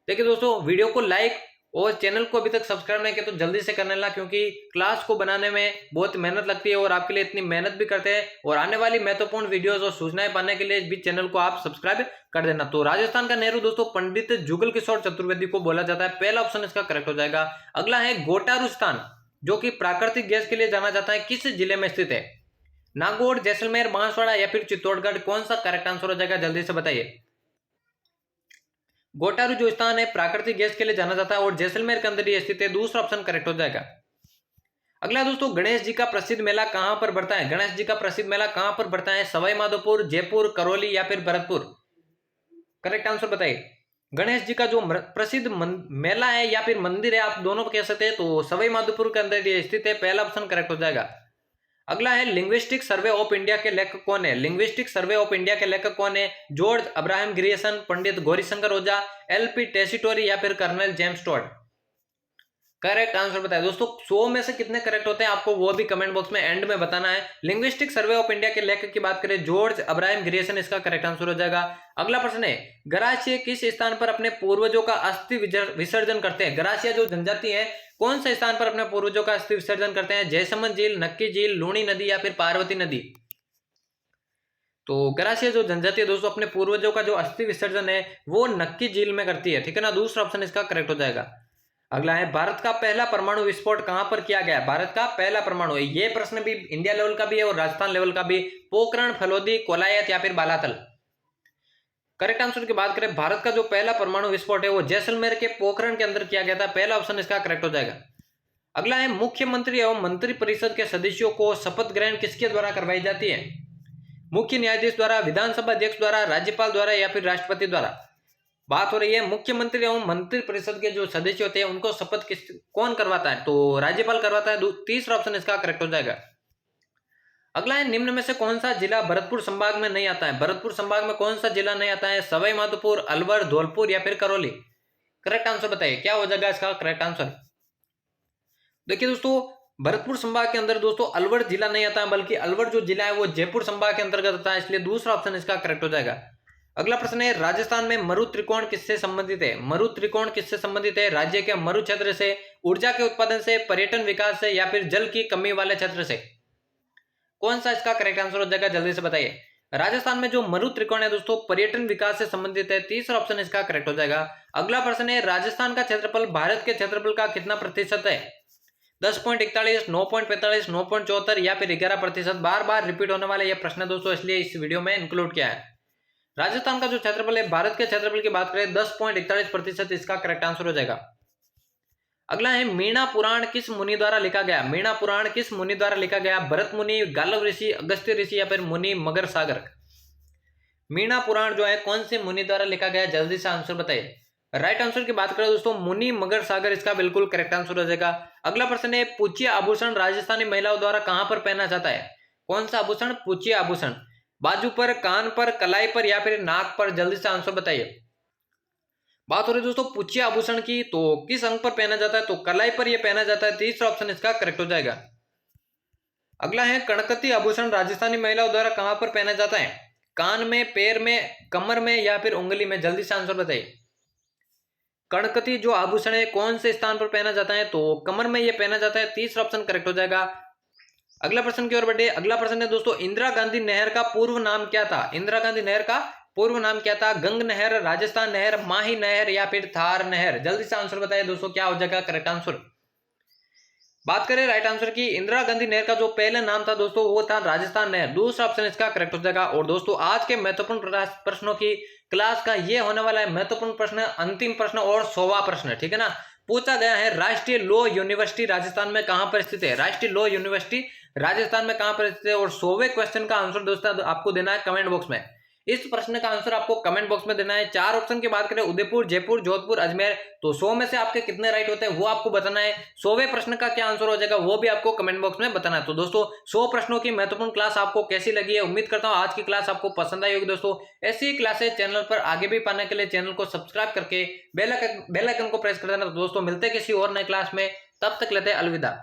देखिए दोस्तों, वीडियो को लाइक और चैनल को अभी तक सब्सक्राइब नहीं किया तो जल्दी से करने ला, क्योंकि क्लास को बनाने में बहुत मेहनत लगती है और आपके लिए इतनी मेहनत भी करते हैं, और आने वाली महत्वपूर्ण वीडियोस और सूचनाएं पाने के लिए भी चैनल को आप सब्सक्राइब कर देना। तो राजस्थान का नेहरू दोस्तों पंडित जुगल किशोर चतुर्वेदी को बोला जाता है। पहला ऑप्शन इसका करेक्ट हो जाएगा। अगला है, गोटारू स्थान जो कि प्राकृतिक गैस के लिए जाना जाता है किस जिले में स्थित है? नागौर, जैसलमेर, बांसवाड़ा या फिर चित्तौड़गढ़? कौन सा करेक्ट आंसर हो जाएगा? जल्दी से बताइए। गोटारू जो स्थान है प्राकृतिक गैस के लिए जाना जाता है और जैसलमेर के अंदर ही स्थित है। दूसरा ऑप्शन करेक्ट हो जाएगा। अगला दोस्तों, गणेश जी का प्रसिद्ध मेला कहां पर बढ़ता है? गणेश जी का प्रसिद्ध मेला कहां पर बढ़ता है? सवाई माधोपुर, जयपुर, करौली या फिर भरतपुर? करेक्ट आंसर बताइए। गणेश जी का जो प्रसिद्ध मेला है या फिर मंदिर है, आप दोनों को कह सकते हैं, तो सवाई माधोपुर के अंदर ये स्थित है। पहला ऑप्शन करेक्ट हो जाएगा। अगला है, लिंग्विस्टिक सर्वे ऑफ इंडिया के लेखक कौन है? लिंग्विस्टिक सर्वे ऑफ इंडिया के लेखक कौन है? George Abraham Grierson, Pandit Gaurishankar Ojha, L P Tessitori या फिर colonel James Tod? Correct answer बताए दोस्तों। 100 में से कितने करेक्ट होते हैं आपको वो भी कमेंट बॉक्स में एंड में बताना है। लिंग्विस्टिक सर्वे ऑफ इंडिया के लेखक की बात करें जॉर्ज अब्राहम ग्रियर्सन, इसका करेक्ट आंसर हो जाएगा। अगला प्रश्न है, गरासिया किस स्थान पर अपने पूर्वजों का अस्थि विसर्जन करते हैं? गरासिया जो जनजाति है कौन से स्थान पर अपने पूर्वजों का अस्थि विसर्जन करते हैं? जयसमंद झील, नक्की झील, लूणी नदी या फिर पार्वती नदी? तो गरासिया जो जनजाति है दोस्तों अपने पूर्वजों का जो अस्थि विसर्जन है वो नक्की झील में करती है, ठीक है ना। दूसरा ऑप्शन इसका करेक्ट हो जाएगा। अगला है, भारत का पहला परमाणु विस्फोट कहां पर किया गया? भारत का पहला परमाणु, ये प्रश्न भी इंडिया लेवल का भी है और राजस्थान लेवल का भी। पोखरण, फलोदी, कोलायत या फिर बालातल? करेक्ट आंसर की बात करें, भारत का जो पहला परमाणु विस्फोट है वो जैसलमेर के पोखरण के अंदर किया गया था। पहला ऑप्शन इसका करेक्ट हो जाएगा। अगला है, मुख्यमंत्री एवं मंत्री परिषद के सदस्यों को शपथ ग्रहण किसके द्वारा करवाई जाती है? मुख्य न्यायाधीश द्वारा, विधानसभा अध्यक्ष द्वारा, राज्यपाल द्वारा या फिर राष्ट्रपति द्वारा? बात हो रही है मुख्यमंत्री एवं मंत्री परिषद के जो सदस्य होते हैं उनको शपथ कौन करवाता है? तो राज्यपाल करवाता है। तीसरा ऑप्शन इसका करेक्ट हो जाएगा। अगला है, निम्न में से कौन सा जिला भरतपुर संभाग में नहीं आता है? भरतपुर संभाग में कौन सा जिला नहीं आता है? सवाई माधोपुर, अलवर, धौलपुर या फिर करौली? करेक्ट आंसर बताइए, क्या हो जाएगा इसका करेक्ट आंसर? देखिए दोस्तों, भरतपुर संभाग के अंदर दोस्तों अलवर जिला नहीं आता है, बल्कि अलवर जो जिला है वो जयपुर संभाग के अंतर्गत आता है, इसलिए दूसरा ऑप्शन इसका करेक्ट हो जाएगा। अगला प्रश्न है, राजस्थान में मरु त्रिकोण किससे संबंधित है? मरु त्रिकोण किससे संबंधित है? राज्य के मरु क्षेत्र से, ऊर्जा के उत्पादन से, पर्यटन विकास से, या फिर जल की कमी वाले क्षेत्र से? कौन सा इसका करेक्ट आंसर हो जाएगा, जल्दी से बताइए। राजस्थान में जो मरु त्रिकोण है दोस्तों, पर्यटन विकास से संबंधित है। तीसरा ऑप्शन इसका करेक्ट हो जाएगा। अगला प्रश्न है, राजस्थान का क्षेत्रफल भारत के क्षेत्रफल का कितना प्रतिशत है? 10.41, 9.45, 9.74 या फिर 11%? बार बार रिपीट होने वाला यह प्रश्न दोस्तों, इसलिए इस वीडियो में इंक्लूड किया है। राजस्थान का जो क्षेत्रफल है, भारत के क्षेत्रफल की बात करें 10.41% इसका करेक्ट आंसर हो जाएगा। अगला है, मीणा पुराण किस मुनि द्वारा लिखा गया? मीणा पुराण किस मुनि द्वारा लिखा गया? भरत मुनि, गालव ऋषि, अगस्त्य ऋषि या फिर मुनि मगर सागर? मीणा पुराण जो है कौन से मुनि द्वारा लिखा गया, जल्दी से आंसर बताइए। राइट आंसर की बात करें दोस्तों, मुनि मगर सागर इसका बिल्कुल करेक्ट आंसर हो जाएगा। अगला प्रश्न है, पूज्य आभूषण राजस्थानी महिलाओं द्वारा कहां पर पहना जाता है? कौन सा आभूषण? पूज्य आभूषण। बाजू पर, कान पर, कलाई पर या फिर नाक पर? जल्दी से आंसर बताइए। बात हो रही है दोस्तों पूज्य आभूषण की, तो किस अंग पर पहना जाता है? तो कलाई पर यह पहना जाता है। तीसरा ऑप्शन इसका करेक्ट हो जाएगा। अगला है, कणकती आभूषण राजस्थानी महिलाओं द्वारा कहां पर पहना जाता है? कान में, पैर में, कमर में या फिर उंगली में? जल्दी से आंसर बताइए। कणकती जो आभूषण है कौन से स्थान पर पहना जाता है? तो कमर में यह पहना जाता है। तीसरा ऑप्शन करेक्ट हो जाएगा। अगला प्रश्न की ओर बढ़े। अगला प्रश्न है दोस्तों, इंदिरा गांधी नहर का पूर्व नाम क्या था? इंदिरा गांधी नहर का पूर्व नाम क्या था? गंग नहर, राजस्थान नहर, माही नहर या फिर थार नहर? जल्दी से आंसर बताइए दोस्तों, क्या हो जाएगा करेक्ट आंसर। बात करें राइट आंसर की, इंदिरा गांधी नहर का जो पहला नाम था दोस्तों वो था राजस्थान नहर। दूसरा ऑप्शन इसका करेक्ट हो जाएगा। और दोस्तों आज के महत्वपूर्ण प्रश्नों की क्लास का ये होने वाला है महत्वपूर्ण प्रश्न, अंतिम प्रश्न और 100वां प्रश्न, ठीक है ना। पूछा गया है, राष्ट्रीय लॉ यूनिवर्सिटी राजस्थान में कहां पर स्थित है? राष्ट्रीय लॉ यूनिवर्सिटी राजस्थान में कहां पर स्थित है? और 100वें क्वेश्चन का आंसर दोस्तों आपको देना है कमेंट बॉक्स में। इस प्रश्न का आंसर आपको कमेंट बॉक्स में देना है। 4 ऑप्शन की बात करें, उदयपुर, जयपुर, जोधपुर, अजमेर, तो 100 में से आपके कितने राइट होते हैं वो आपको बताना है। 100वें प्रश्न का क्या आंसर हो जाएगा वो भी आपको कमेंट बॉक्स में बताना है। तो दोस्तों 100 प्रश्नों की महत्वपूर्ण क्लास आपको कैसी लगी है? उम्मीद करता हूं आज की क्लास आपको पसंद आई होगी। दोस्तों ऐसी क्लासेस चैनल पर आगे भी पाने के लिए चैनल को सब्सक्राइब करके बेल आइकन को प्रेस कर देना। तो दोस्तों मिलते हैं किसी और नए क्लास में, तब तक लेते हैं अलविदा।